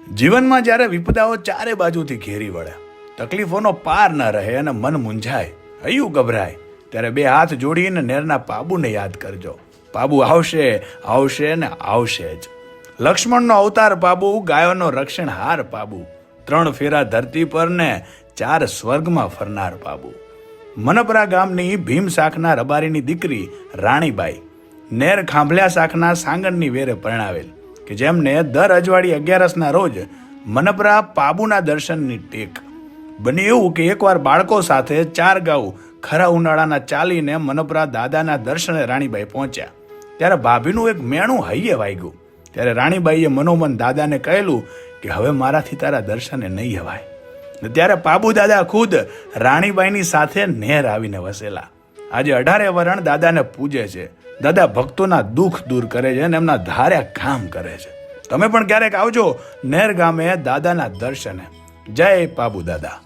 જીવનમાં જ્યારે વિપદાઓ ચારે બાજુથી ઘેરી વળે, તકલીફોનો પાર ન રહે અને મન મૂંઝાય, હૈયું ગભરાય, ત્યારે બે હાથ જોડીને નેરના પાબુને યાદ કરજો. પાબુ આવશે, આવશે ને આવશે જ. લક્ષ્મણનો અવતાર પાબુ, ગાયોનો રક્ષણહાર પાબુ, 3 ફેરા ધરતી પર ને 4 સ્વર્ગમાં ફરનાર પાબુ. મનપરા ગામની ભીમ શાખના રબારીની દીકરી રાણીબાઈ, નેર ખાંભલ્યા શાખના સાંગણની વેરે પરણાવેલ, કે જેમને દર અજવાળી 11ના રોજ મનપરા પાબુના દર્શનની ટેક. બને એવું કે એકવાર બાળકો સાથે 4 ગાઉ ખરા ઉનાળાના ચાલીને મનપરા દાદાના દર્શને રાણીબાઈ પહોંચ્યા. ત્યારે ભાભીનું એક મેણું હૈયે વાગ્યું. ત્યારે રાણીબાઈએ મનોમન દાદાને કહેલું કે હવે મારાથી તારા દર્શને નહીં અવાય. ત્યારે પાબુ દાદા ખુદ રાણીબાઈની સાથે નેર આવીને વસેલા. આજે 18 વરણ દાદાને પૂજે છે. દાદા ભક્તોના દુઃખ દૂર કરે છે અને એમના ધાર્યા કામ કરે છે. તમે પણ ક્યારેક આવજો નેર ગામે દાદાના દર્શને. જય પાબુ દાદા.